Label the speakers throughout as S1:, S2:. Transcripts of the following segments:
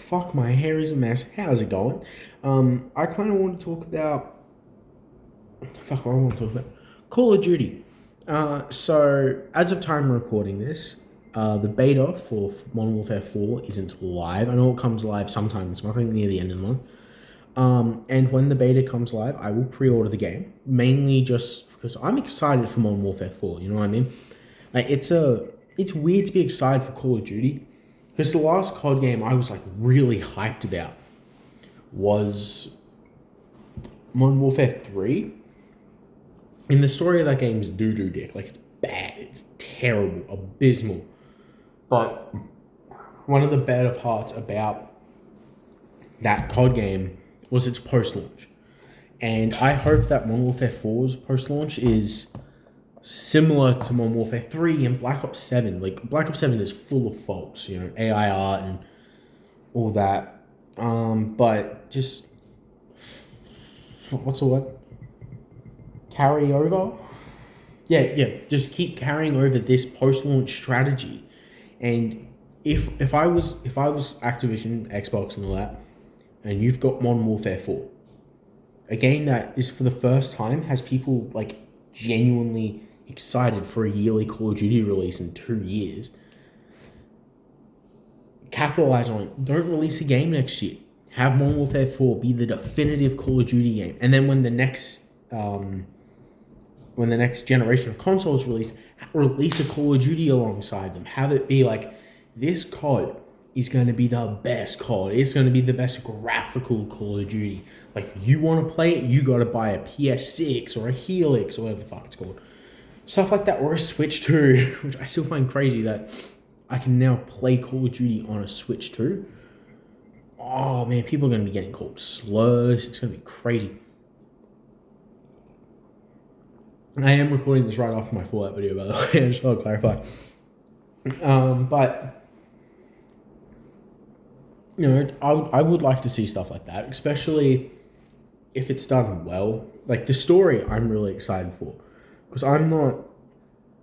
S1: fuck, my hair is a mess. How's it going? I kind of want to talk about. Fuck, what I want to talk about. Call of Duty. So, as of time recording this, the beta for Modern Warfare 4 isn't live. I know it comes live sometime this month, I think near the end of the month. And when the beta comes live, I will pre-order the game. Mainly just because I'm excited for Modern Warfare 4, you know what I mean? Like, it's weird to be excited for Call of Duty. Because the last COD game I was like really hyped about was Modern Warfare 3. And the story of that game is doo-doo dick. Like, it's bad. It's terrible. Abysmal. But one of the better parts about that COD game was its post-launch. And I hope that Modern Warfare 4's post-launch is similar to Modern Warfare 3 and Black Ops 7. Like, Black Ops 7 is full of faults, you know, AI art and all that. But just, what's the word? Carry over? Yeah, just keep carrying over this post-launch strategy. And if I was Activision, Xbox and all that, and you've got Modern Warfare 4, a game that is for the first time has people like genuinely excited for a yearly Call of Duty release in 2 years. Capitalize on it. Don't release a game next year. Have Modern Warfare 4 be the definitive Call of Duty game. And then when the next generation of consoles release a Call of Duty alongside them. Have it be like, this COD is going to be the best COD. It's going to be the best graphical Call of Duty. Like, you want to play it, you got to buy a PS6 or a Helix or whatever the fuck it's called. Stuff like that, or a Switch 2, which I still find crazy that I can now play Call of Duty on a Switch 2. Oh man, people are going to be getting called slurs. It's going to be crazy. I am recording this right after my Fallout video, by the way. I just want to clarify. But, you know, I would like to see stuff like that, especially if it's done well. Like, the story I'm really excited for. Because I'm not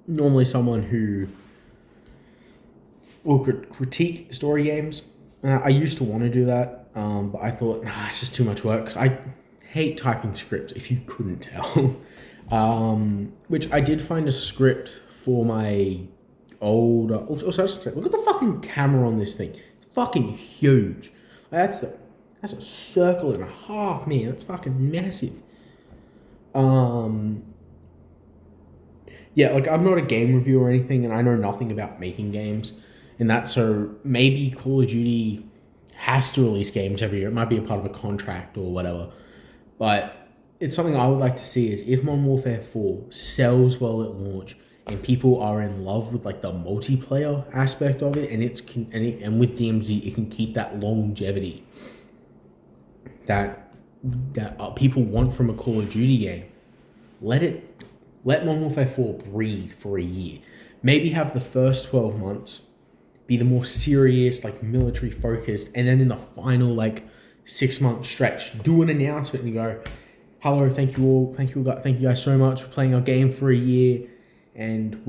S1: normally someone who will critique story games. I used to want to do that, but I thought, it's just too much work. 'Cause I hate typing scripts, if you couldn't tell. Which I did find a script for my old... Also, I should say, look at the fucking camera on this thing. It's fucking huge. That's a circle and a half, man. That's fucking massive. Yeah, like, I'm not a game reviewer or anything, and I know nothing about making games. And that, so maybe Call of Duty has to release games every year. It might be a part of a contract or whatever. But it's something I would like to see is if Modern Warfare 4 sells well at launch and people are in love with like the multiplayer aspect of it, and with DMZ it can keep that longevity that people want from a Call of Duty game. Let Modern Warfare 4 breathe for a year. Maybe have the first 12 months be the more serious, like military focused, and then in the final like 6-month stretch, do an announcement and go, hello, thank you guys so much for playing our game for a year, and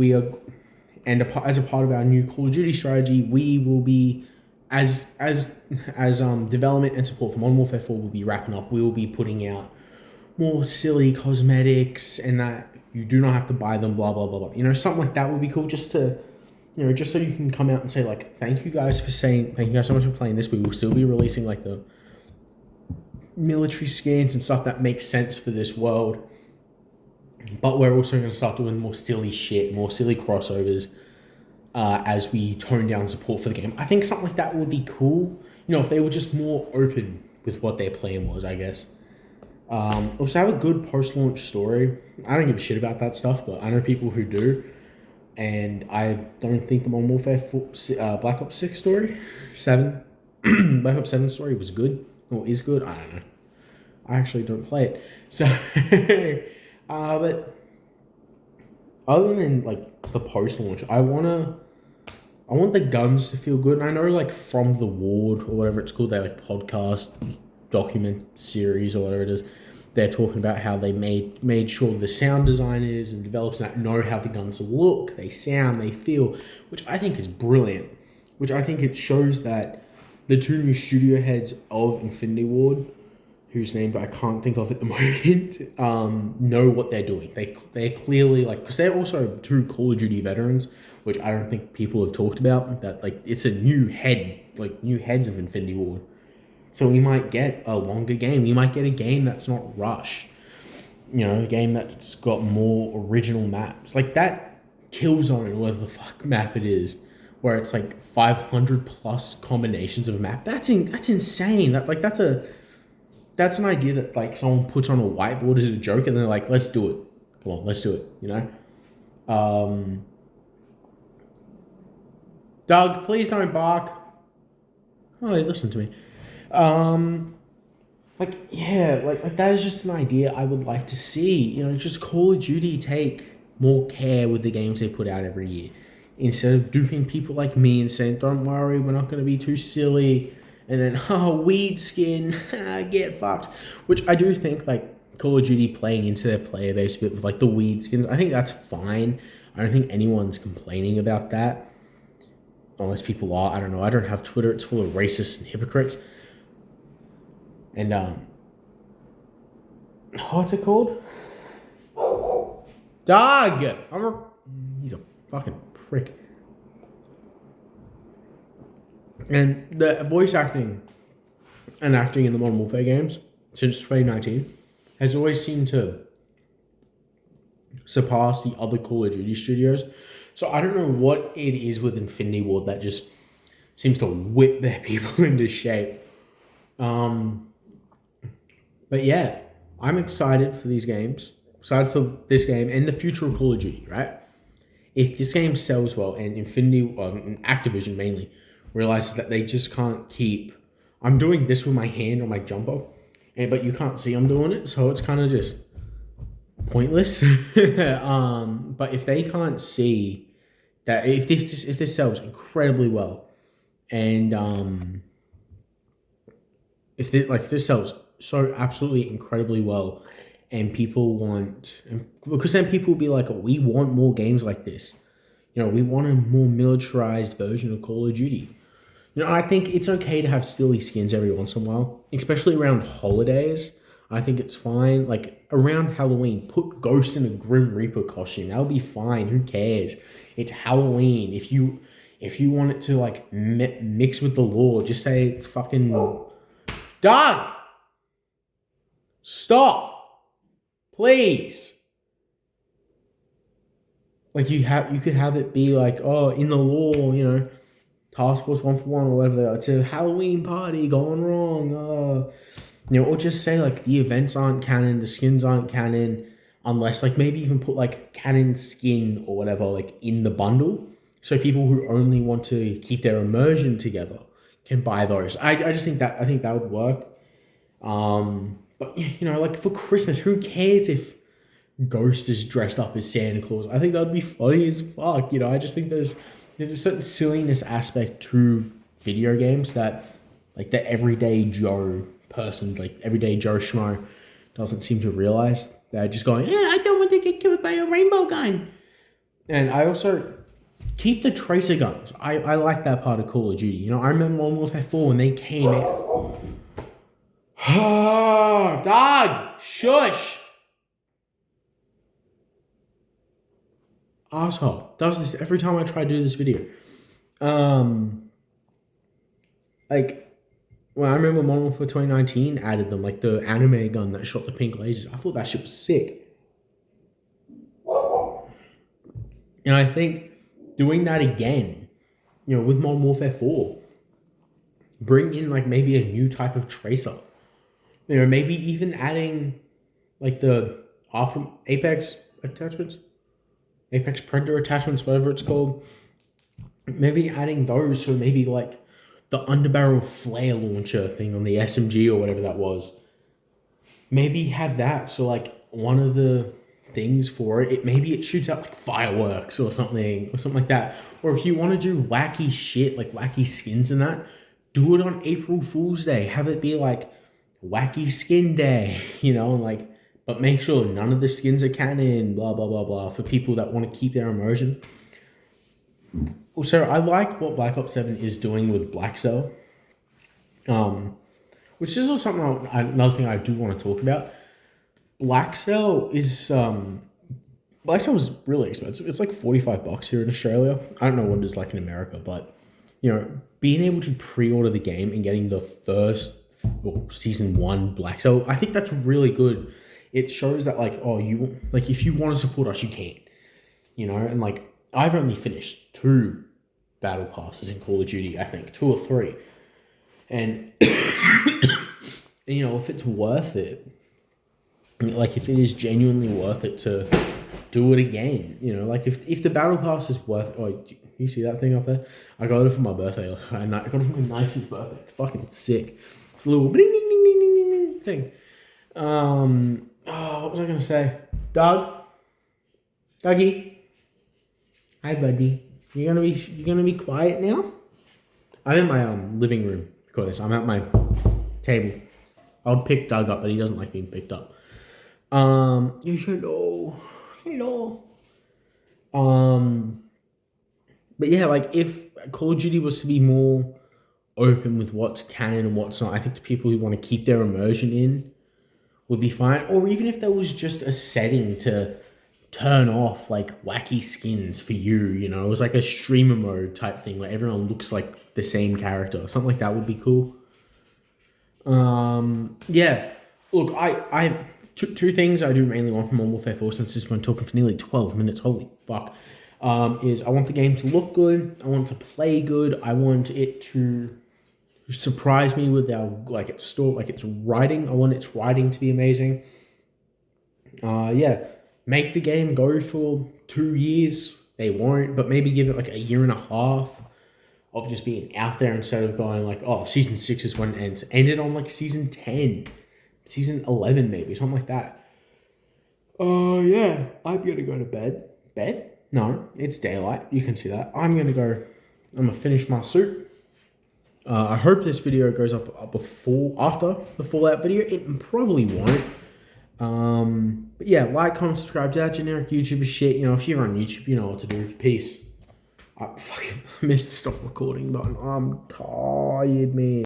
S1: as a part of our new Call of Duty strategy, we will be as development and support for Modern Warfare 4 will be wrapping up. We will be putting out more silly cosmetics, and that you do not have to buy them, blah blah blah blah. You know, something like that would be cool, just so you can come out and say like, thank you guys so much for playing this. We will still be releasing like the military skins and stuff that makes sense for this world, but we're also going to start doing more silly shit, more silly crossovers as we tone down support for the game. I think something like that would be cool, you know, if they were just more open with what their plan was, I guess. Also have a good post-launch story. I don't give a shit about that stuff, but I know people who do, and I don't think the Modern Warfare 4, Black Ops 6 story, 7, Black Ops 7 story was good. Or is good, I don't know. I actually don't play it. So, but other than like the post-launch, I want the guns to feel good. And I know like From the Ward or whatever it's called, they like podcast, document series or whatever it is. They're talking about how they made sure the sound designers and developers that know how the guns look, they sound, they feel, which I think is brilliant. Which I think it shows that the two new studio heads of Infinity Ward, whose names I can't think of at the moment, know what they're doing. They're clearly like, because they're also two Call of Duty veterans, which I don't think people have talked about. That like it's a new head, like new heads of Infinity Ward. So we might get a longer game. We might get a game that's not rushed. You know, a game that's got more original maps. Like that Killzone, or whatever the fuck map it is, where it's like 500 plus combinations of a map. That's insane. That's an idea that like someone puts on a whiteboard as a joke, and they're like, let's do it. Come on, let's do it. You know. Doug, please don't bark. Oh, listen to me. Like that is just an idea I would like to see. You know, just Call of Duty take more care with the games they put out every year, instead of duping people like me and saying, "Don't worry, we're not going to be too silly," and then, "Oh, weed skin, get fucked." Which I do think like Call of Duty playing into their player base a bit with like the weed skins. I think that's fine. I don't think anyone's complaining about that. Unless people are, I don't know. I don't have Twitter. It's full of racists and hypocrites. And what's it called? Dog. He's a fucking prick. And the voice acting and acting in the Modern Warfare games since 2019 has always seemed to surpass the other Call of Duty studios. So I don't know what it is with Infinity Ward that just seems to whip their people into shape. But yeah, I'm excited for these games. Excited for this game and the future of Call of Duty, right? If this game sells well and Activision mainly, realizes that they just can't keep... I'm doing this with my hand on my jumper, but you can't see I'm doing it, so it's kind of just pointless. But if they can't see that, if this sells incredibly well, and if this sells so absolutely incredibly well, and people want, because then people will be like, oh, we want more games like this. You know, we want a more militarized version of Call of Duty. You know, I think it's okay to have silly skins every once in a while, especially around holidays. I think it's fine. Like around Halloween, put Ghost in a Grim Reaper costume. That'll be fine. Who cares? It's Halloween. If you want it to like mix with the lore, just say it's fucking Doug. Stop, please. Like you could have it be like, oh, in the lore, you know, Task Force 141 or whatever. It's a Halloween party gone wrong. You know, or just say like the events aren't canon, the skins aren't canon, unless like maybe even put like canon skin or whatever like in the bundle, so people who only want to keep their immersion together can buy those. I think that would work. But you know, like for Christmas, who cares if Ghost is dressed up as Santa Claus? I think that would be funny as fuck. You know, I just think there's a certain silliness aspect to video games that like the everyday Joe person, like everyday Joe Schmo, doesn't seem to realize. They're just going, yeah, I don't want to get killed by a rainbow gun. And I also keep the tracer guns. I like that part of Call of Duty. You know, I remember Modern Warfare 4 when they came out. Oh, dog, shush. Asshole does this every time I try to do this video. Like, well, I remember Modern Warfare 2019 added them, like the anime gun that shot the pink lasers. I thought that shit was sick. And I think doing that again, you know, with Modern Warfare 4, bring in like maybe a new type of tracer. You know, maybe even adding like the Apex attachments, Apex Predator attachments, whatever it's called. Maybe adding those, so maybe like the underbarrel flare launcher thing on the SMG or whatever that was. Maybe have that, so like one of the things for it, maybe it shoots out like fireworks or something like that. Or if you want to do wacky shit, like wacky skins and that, do it on April Fool's Day. Have it be like wacky skin day, you know, like, but make sure none of the skins are canon, blah, blah, blah, blah, for people that want to keep their immersion. Also, I like what Black Ops 7 is doing with Black Cell. Which is also something another thing I do want to talk about. Black Cell is Black Cell was really expensive. It's like $45 here in Australia. I don't know what it is like in America, but being able to pre-order the game and getting the first season 1 Black Cell, I think that's really good. It shows that if you want to support us, you can. And like I've only finished 2 battle passes in Call of Duty, I think 2 or 3, and if it's worth it, like if it is genuinely worth it to do it again, like if the battle pass is worth. Oh, you see that thing up there? I got it for my birthday. I got it for my 90th birthday. It's fucking sick. It's a little ding ding ding ding ding ding thing. What was I gonna say? Dougie. Hi, buddy. You gonna be quiet now? I'm in my living room because I'm at my table. I would pick Doug up, but he doesn't like being picked up. Hello. But yeah, like if Call of Duty was to be more open with what's canon and what's not, I think the people who want to keep their immersion in would be fine. Or even if there was just a setting to turn off like wacky skins for you, it was like a streamer mode type thing where everyone looks like the same character. Something like that would be cool. Yeah. Look, I two things I do mainly want from Modern Warfare 4, since this has been talking for nearly 12 minutes. Holy fuck. Is I want the game to look good. I want to play good. I want it to surprise me with its writing. I want its writing to be amazing. Yeah. Make the game go for 2 years. They won't, but maybe give it like a year and a half of just being out there instead of going like, oh, season 6 is when it ends. End it on like season 10, season 11 maybe, something like that. Yeah, I'm gonna go to bed. Bed? No, it's daylight. You can see that. I'm gonna finish my soup. I hope this video goes up after the Fallout video. It probably won't. But yeah, like, comment, subscribe to that generic YouTuber shit. If you're on YouTube, you know what to do. Peace. I fucking missed the stop recording button. I'm tired, man.